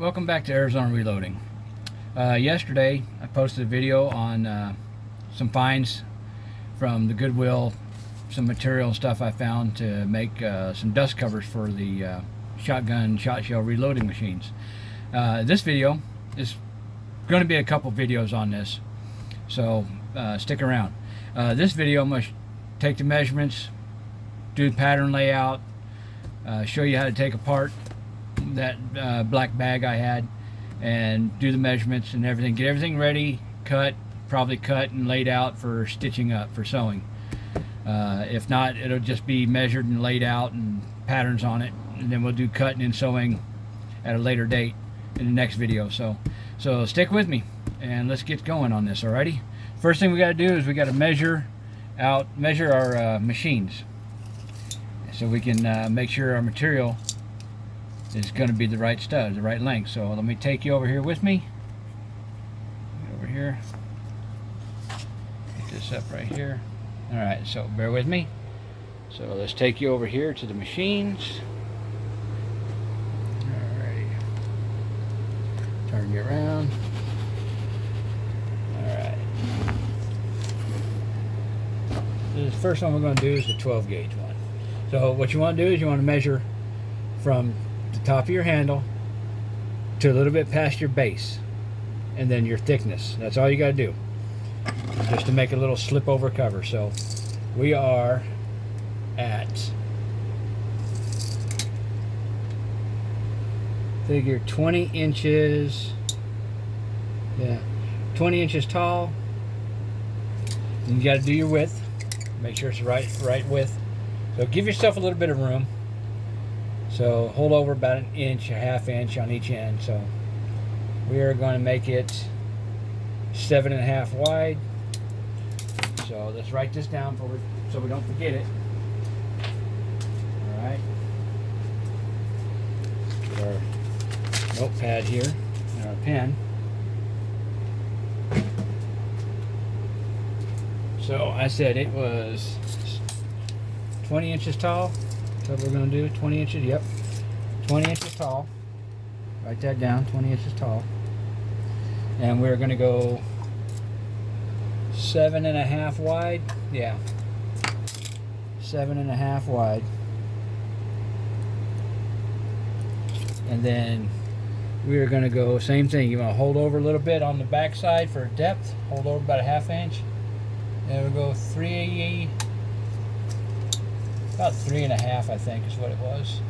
Welcome back to Arizona Reloading. Yesterday I posted a video on some finds from the Goodwill, some material and stuff I found to make some dust covers for the shotgun shot shell reloading machines. This video is going to be a couple videos on this, so stick around. This video must take the measurements, do the pattern layout, show you how to take apart that black bag I had and do the measurements and everything, get everything ready, probably cut and laid out for stitching up for sewing. If not, it'll just be measured and laid out and patterns on it, and then we'll do cutting and sewing at a later date in the next video. So stick with me and let's get going on this. Alrighty, first thing we got to do is we got to measure our machines so we can make sure our material is going to be the right stud, the right length. So let me take you over here with me. Over here. Get this up right here. Alright, so bear with me. So let's take you over here to the machines. Alrighty. Turn you around. Alright. The first one we're going to do is the 12 gauge one. So what you want to do is you want to measure from the top of your handle to a little bit past your base, and then your thickness. That's all you got to do, just to make a little slip over cover. So we are at, figure 20 inches, 20 inches tall. And you got to do your width, make sure it's the right width. So give yourself a little bit of room. So hold over about an inch, a half inch on each end. So we are going to make it 7.5 wide. So let's write this down so we don't forget it. All right. Get our notepad here and our pen. So I said it was 20 inches tall. That's what we're going to do. 20 inches, yep. 20 inches tall. Write that down, 20 inches tall. And we're going to go 7.5 wide. Yeah. 7.5 wide. And then we're going to go, same thing. You want to hold over a little bit on the back side for depth. Hold over about a half inch. And we'll go about 3.5, I think, is what it was.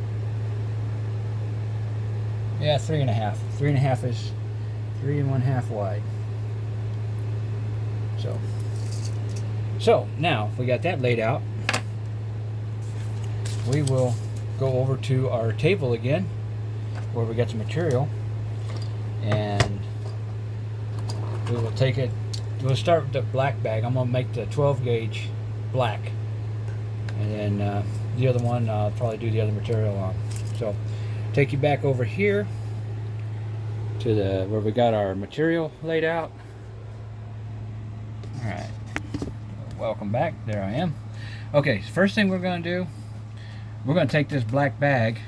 Yeah, 3.5. 3.5 is 3.5 wide. So now we got that laid out. We will go over to our table again, where we got the material, and we will take it. We'll start with the black bag. I'm gonna make the 12 gauge black. And then the other one, I'll probably do the other material on. So, take you back over here to where we got our material laid out. All right, welcome back. There I am. Okay, so first thing we're going to do, we're going to take this black bag.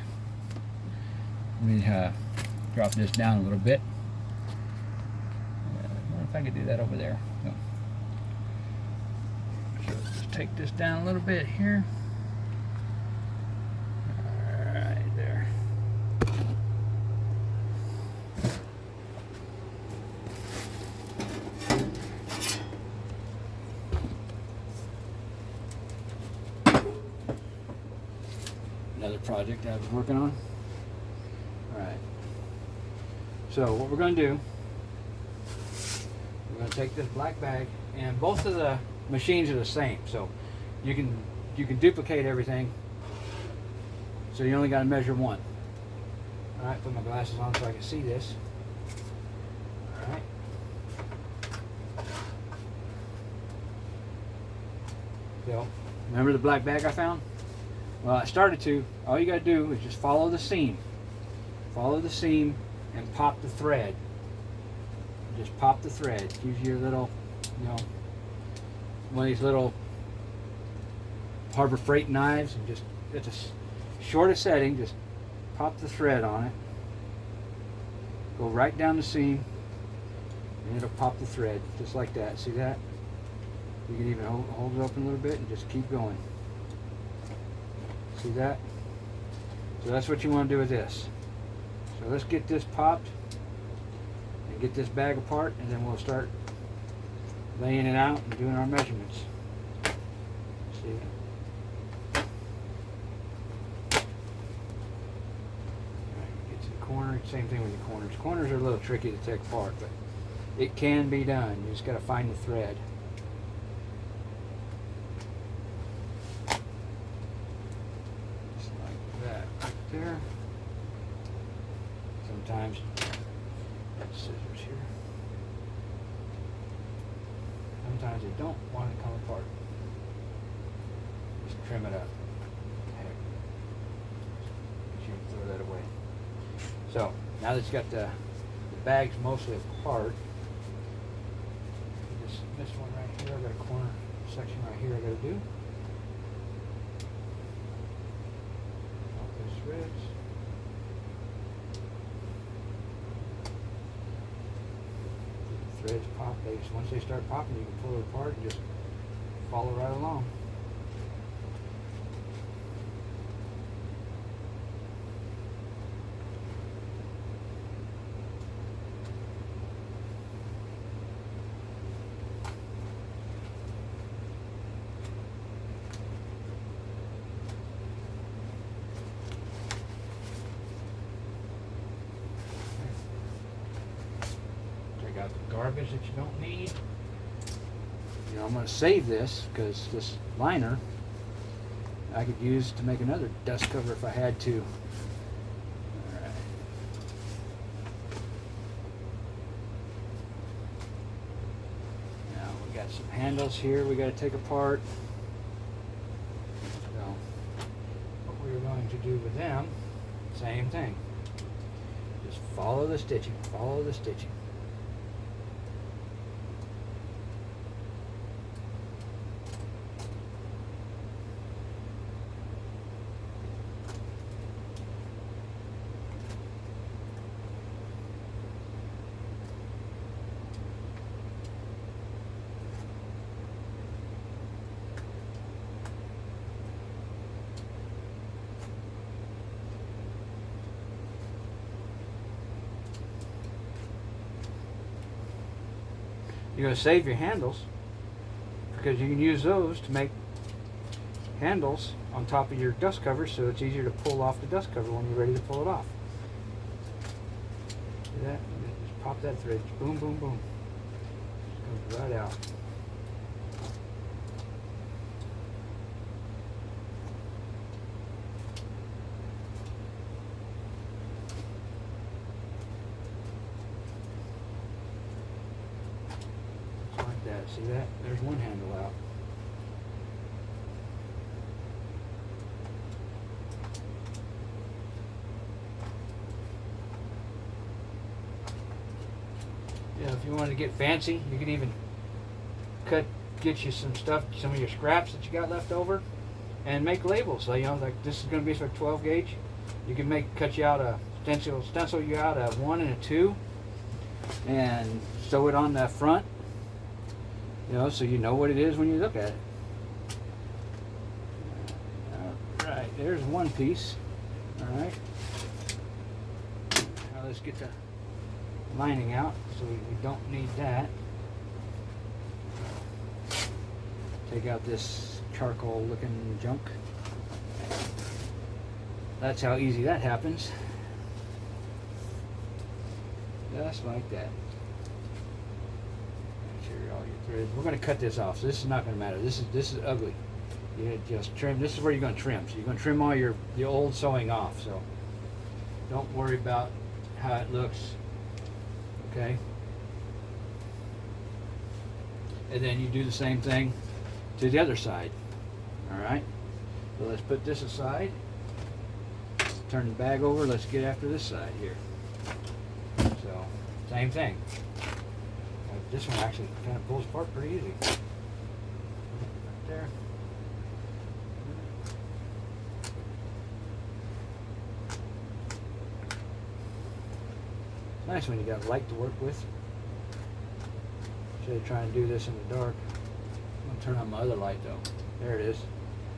Let me drop this down a little bit. I wonder if I could do that over there. No. So just take this down a little bit here. Alright, there. Another project I was working on. Alright. So what we're going to do, we're going to take this black bag, and both of the machines are the same, so you can duplicate everything, so you only got to measure one. Alright, put my glasses on so I can see this. Alright. So, remember the black bag I found? Well, I started to. All you got to do is just follow the seam. Follow the seam and pop the thread. Just pop the thread. Use your little, one of these little Harbor Freight knives, and just, it's a shortest setting, just pop the thread on it. go right down the seam, and it'll pop the thread just like that. See that? You can even hold it open a little bit and just keep going. See that? So that's what you want to do with this. So let's get this popped and get this bag apart, and then we'll start laying it out and doing our measurements. See? Get to the corner. Same thing with the corners. Corners are a little tricky to take apart, but it can be done. You just got to find the thread. Just like that right there. Sometimes scissors here. Sometimes they don't want to come apart. Just trim it up. Heck. You can throw that away. So now that you got the bags mostly apart, this one right here, I got a corner section right here I got to do. All those threads. The threads pop. Once they start popping, you can pull it apart and just follow right along. Out the garbage that you don't need. You know, I'm going to save this because this liner I could use to make another dust cover if I had to. Alright. Now we got some handles here we got to take apart. So what we're going to do with them, same thing. Just follow the stitching, follow the stitching. You're going to save your handles because you can use those to make handles on top of your dust cover, so it's easier to pull off the dust cover when you're ready to pull it off. See that? Just pop that thread. Boom, boom, boom. Just comes right out. See that? There's one handle out. Yeah, if you wanted to get fancy, you could even get you some stuff, some of your scraps that you got left over, and make labels. So, you know, like this is going to be for 12 gauge. You can cut you out a stencil you out a 1 and a 2, and sew it on the front. You know, so you know what it is when you look at it. Alright, there's one piece. Alright. Now let's get the lining out, so we don't need that. Take out this charcoal looking junk. That's how easy that happens. Just like that. We're going to cut this off, so this is not going to matter. This is ugly. You just trim. This is where you're going to trim. So you're going to trim all your old sewing off. So don't worry about how it looks. Okay. And then you do the same thing to the other side. All right. So let's put this aside. Turn the bag over. Let's get after this side here. So same thing. This one actually kind of pulls apart pretty easy. Right there. It's nice when you got light to work with. Instead of trying to do this in the dark. I'm going to turn on my other light though. There it is.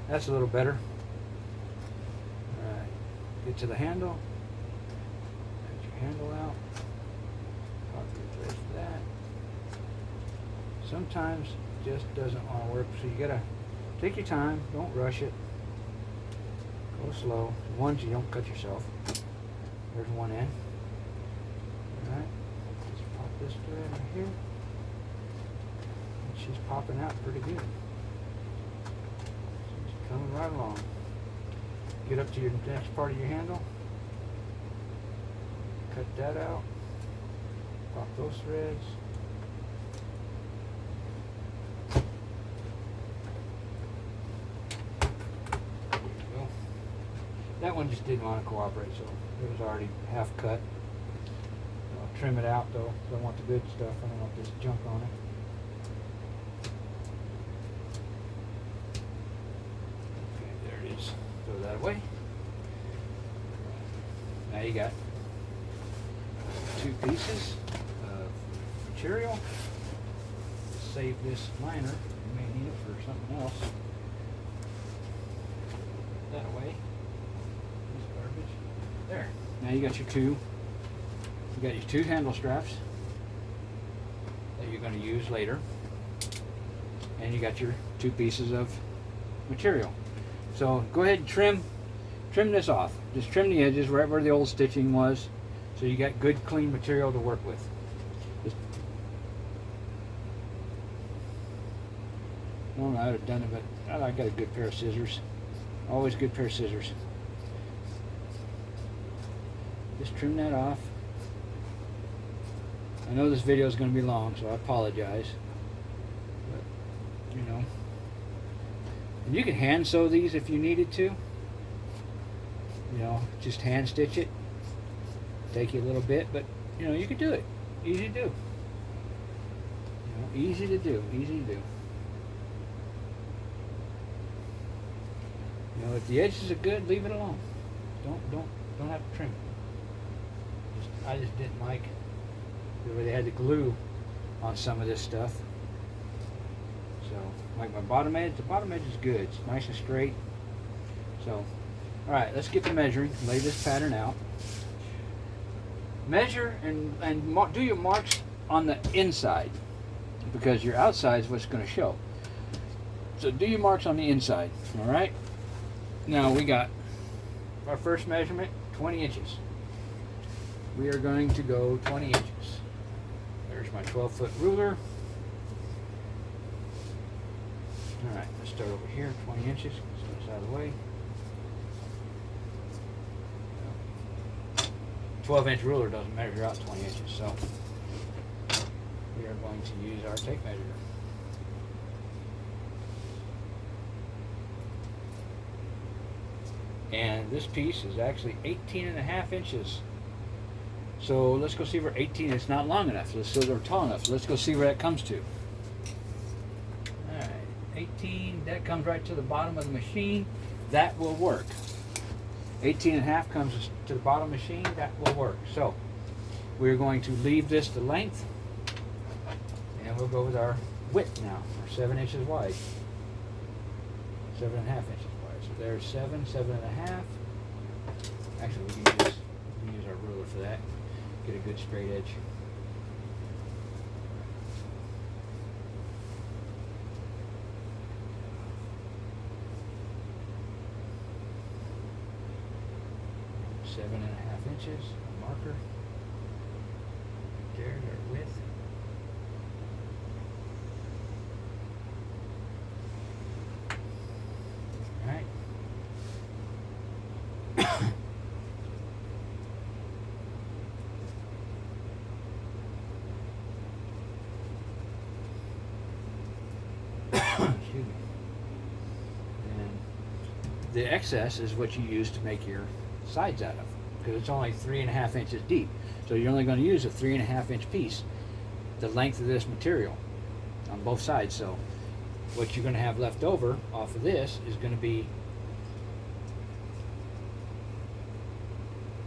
That's a little better. Alright. Get to the handle. Cut your handle out. Pop your thread for that. Sometimes it just doesn't want to work, so you gotta take your time. Don't rush it. Go slow. Ones you don't cut yourself. There's one in. Alright. Just pop this thread right here. And she's popping out pretty good. She's coming right along. Get up to your next part of your handle. Cut that out. Pop those threads. There you go. That one just didn't want to cooperate, so it was already half cut. I'll trim it out though, because I want the good stuff. I don't want this junk on it. Okay, there it is. Throw that away. Now you got 2 pieces of material. Save this liner. You may need it for something else. Put that away. This garbage. There. Now you got your 2. You got your 2 handle straps that you're going to use later, and you got your 2 pieces of material. So go ahead and trim this off. Just trim the edges right where the old stitching was, so you got good clean material to work with. Just, I don't know how I would have done it, but I got a good pair of scissors. Always a good pair of scissors. Just trim that off. I know this video is going to be long, so I apologize. But, you know. And you can hand sew these if you needed to. You know, just hand stitch it. Take you a little bit, but, you know, you could do it. Easy to do. You know, easy to do. Easy to do. You know, if the edges are good, leave it alone. Don't have to trim it. I just didn't like the way they had the glue on some of this stuff. So, like my bottom edge, the bottom edge is good. It's nice and straight. So, alright, let's get to measuring. Lay this pattern out. Measure and do your marks on the inside, because your outside is what's going to show. So do your marks on the inside. Alright? Now we got our first measurement, 20 inches. We are going to go 20 inches. There's my 12-foot ruler. Alright, let's start over here, 20 inches. Get this out of the way. 12-inch ruler doesn't measure out 20 inches, so we are going to use our tape measure. And this piece is actually 18.5 inches. So let's go see where 18, it's not long enough, or tall enough. Let's go see where that comes to. Alright, 18, that comes right to the bottom of the machine. That will work. 18.5 comes to the bottom of the machine, that will work. So we're going to leave this the length, and we'll go with our width now. We're 7 inches wide. 7.5 inches wide. So there's 7.5. Actually, we can use our ruler for that. Get a good straight edge. Seven and a half inches, a marker. There's our width. Alright. Excuse me. And the excess is what you use to make your sides out of, because it's only 3.5 inches deep. So you're only going to use a 3.5 inch piece, the length of this material on both sides. So what you're going to have left over off of this is going to be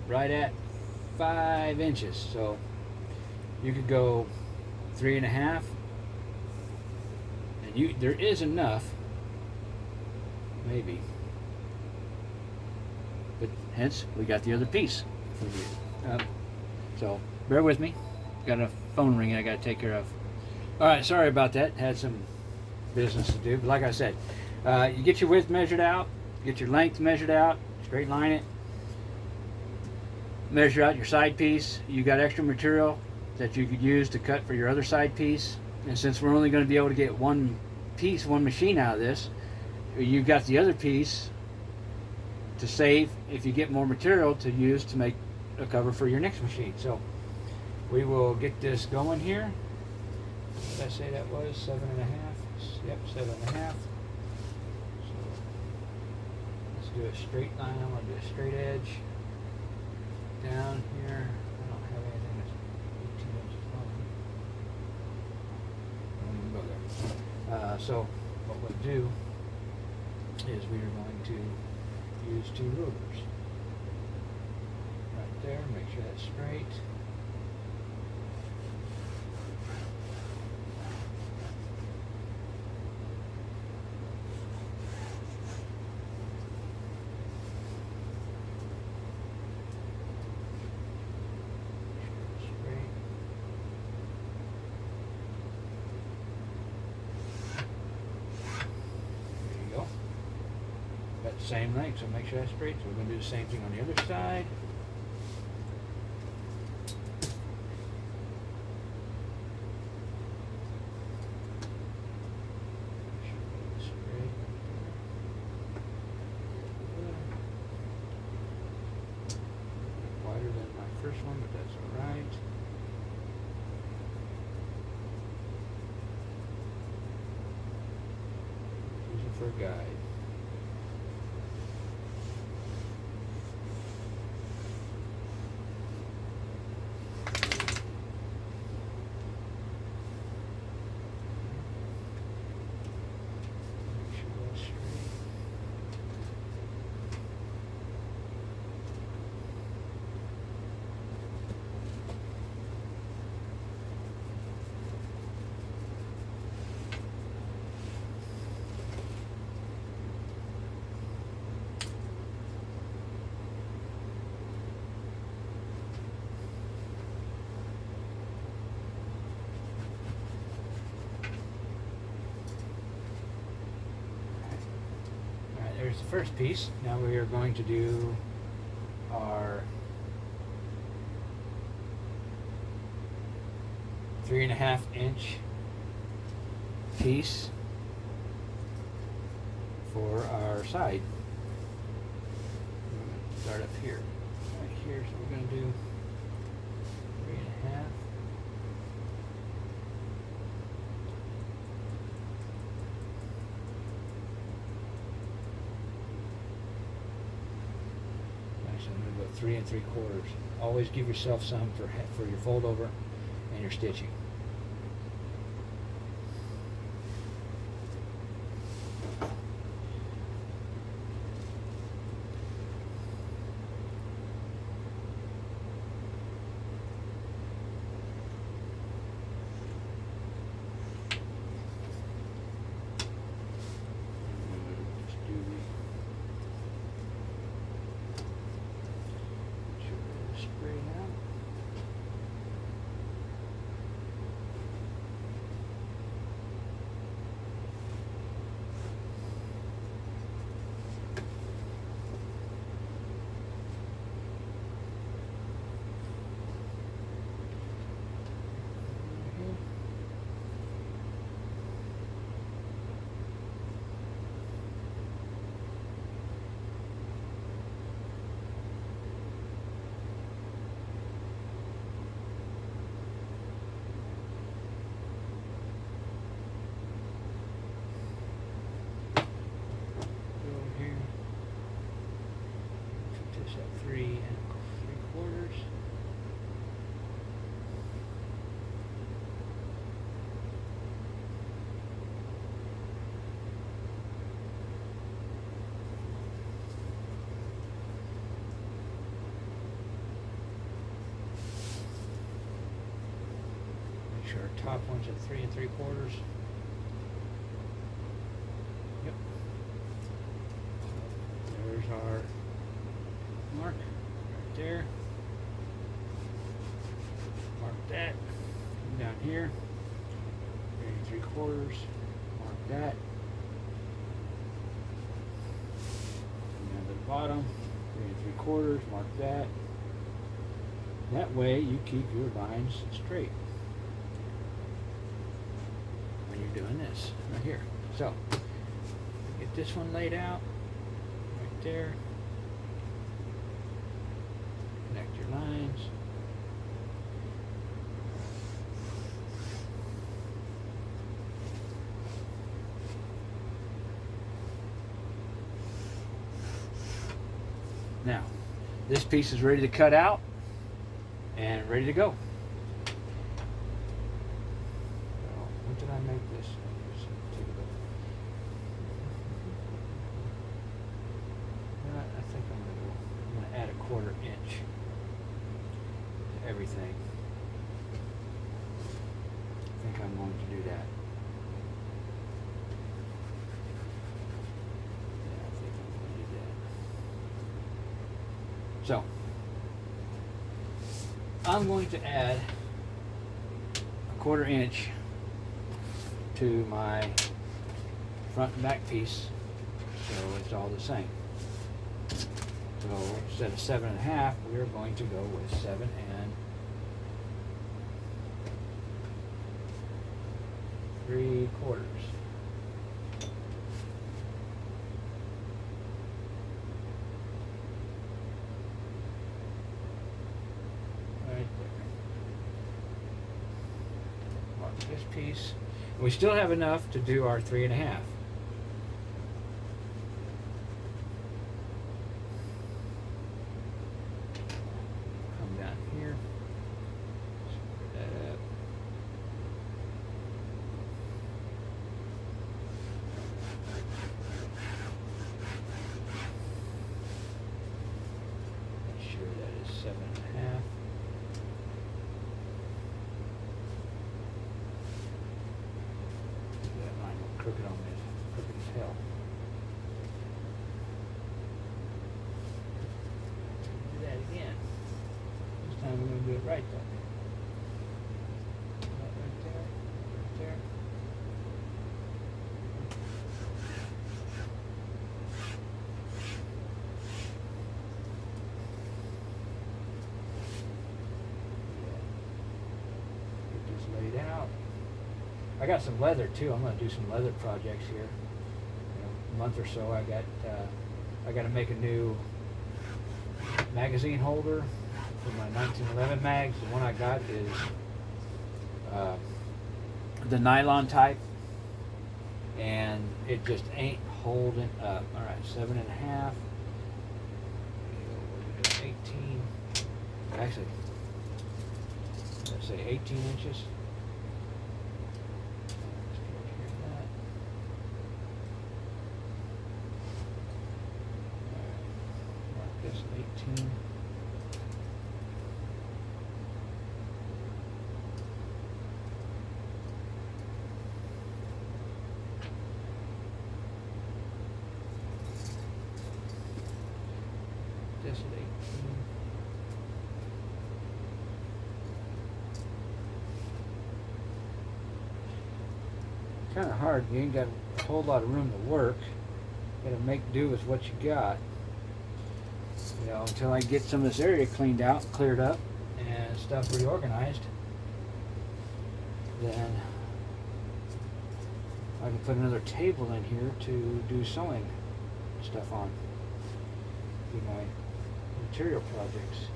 right at 5 inches. So you could go 3.5, and there is enough, maybe. But hence we got the other piece for you. So bear with me. Got a phone ringing I got to take care of. All right, sorry about that. Had some business to do, but like I said, you get your width measured out, get your length measured out, straight line it, measure out your side piece. You got extra material that you could use to cut for your other side piece, and since we're only going to be able to get one piece, one machine out of this, you got the other piece to save if you get more material to use to make a cover for your next machine. So we will get this going here. What did I say that was? 7.5? Yep, 7.5. So let's do a straight line. I'm going to do a straight edge down here. I don't have anything that's 18 inches long. I don't even go there. So what we'll do is we are going to use 2 rulers. Right there, make sure that's straight. Same length, so make sure that's straight. So we're going to do the same thing on the other side. Wider than my first one, but that's all right. Use it for a guide. There's the first piece. Now we are going to do our 3.5 inch piece for our side. We're going to start up here, right here. So we're going to do 3.5. I'm going to go 3 3/4. Always give yourself some for your fold over and your stitching. sure our top one's at 3 3/4. Yep. There's our mark right there. Mark that. Come down here. 3 3/4. Mark that. Come down to the bottom. 3 3/4. Mark that. That way you keep your lines straight when you're doing this right here. So get this one laid out right there. Connect your lines. Now, this piece is ready to cut out and ready to go. So, what did I make this? Take a look. I think I'm going to add a 1/4 inch to everything. I think I'm going to do that. Yeah, I think I'm going to do that. So, I'm going to add a 1/4 inch to my front and back piece, so it's all the same. So instead of 7 1/2, we're going to go with 7 3/4. This piece. And we still have enough to do our 3 1/2. Come down here. Square that up. Make sure that is 7 1/2. Crooked on this, crooked as hell. Do that again. This time we're going to do it right though. Right there, right there. Get this laid out. I got some leather too. I'm going to do some leather projects here. In a month or so, I got to make a new magazine holder for my 1911 mags. The one I got is the nylon type, and it just ain't holding up. All right, 7 1/2. 18. Actually, let's say 18 inches. This 18. This is 18. Kind of hard. You ain't got a whole lot of room to work. Got to make do with what you got. You know, until I get some of this area cleaned out, cleared up, and stuff reorganized, then I can put another table in here to do sewing stuff on. Do my material projects.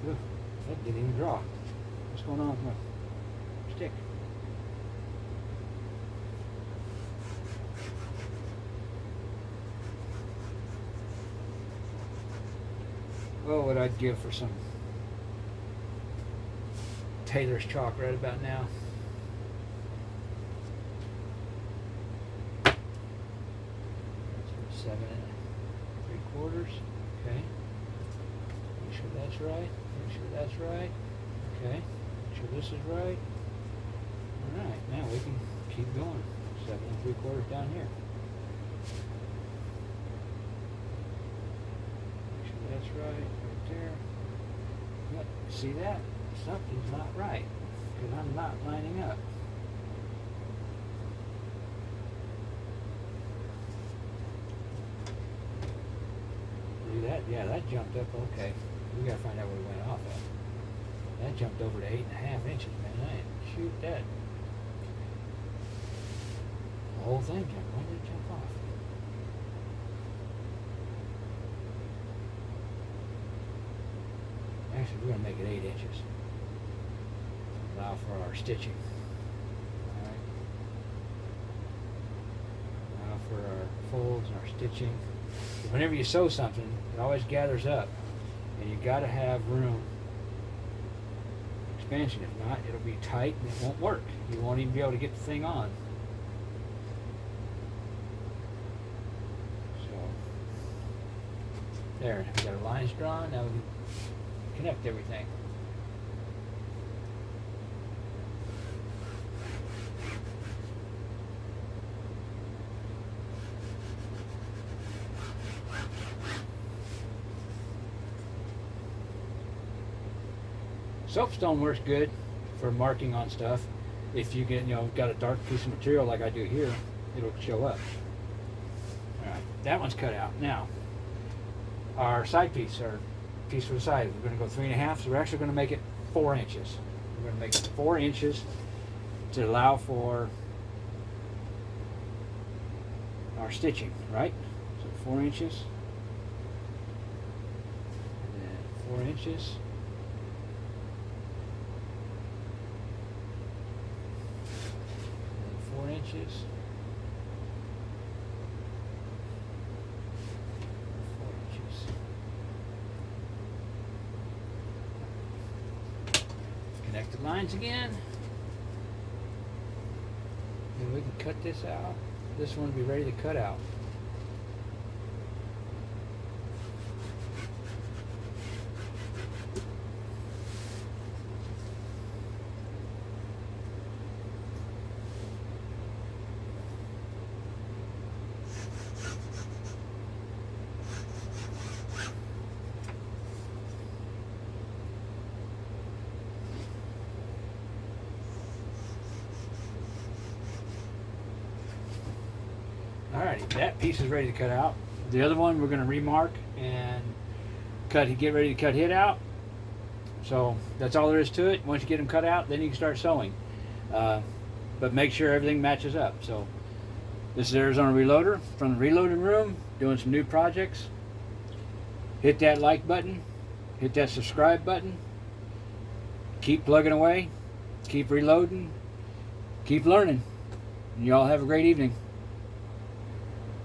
Ooh, that didn't even draw. What's going on with my stick? What would I give for some Taylor's chalk right about now? That's 7 3/4. Okay. Make sure that's right. Make sure that's right. Okay. Make sure this is right. Alright, now we can keep going. 7 3/4 down here. Make sure that's right there. Yep. See that? Something's not right. Because I'm not lining up. See that? Yeah, that jumped up. Okay. We gotta find out where we went off at. That jumped over to 8.5 inches, man. I didn't shoot that. The whole thing jumped. When did it jump off? Actually, we're gonna make it 8 inches. Allow for our stitching. Alright. Allow for our folds and our stitching. Whenever you sew something, it always gathers up. And you gotta have room. Expansion. If not, it'll be tight and it won't work. You won't even be able to get the thing on. So there, we got our lines drawn. Now we can connect everything. Soapstone works good for marking on stuff. If you get, got a dark piece of material like I do here, it'll show up. All right, that one's cut out. Now, our side piece, our piece for the side, we're going to go 3.5. So we're actually going to make it 4 inches. We're going to make it 4 inches to allow for our stitching, right? So 4 inches, and then 4 inches. 4 inches. 4 inches. Connect the lines again. And we can cut this out. This one will be ready to cut out. Alrighty, that piece is ready to cut out. The other one we're going to remark and get ready to cut it out. So that's all there is to it. Once you get them cut out, then you can start sewing. But make sure everything matches up. So this is Arizona Reloader from the reloading room, doing some new projects. Hit that like button, hit that subscribe button. Keep plugging away, keep reloading, keep learning. And you all have a great evening.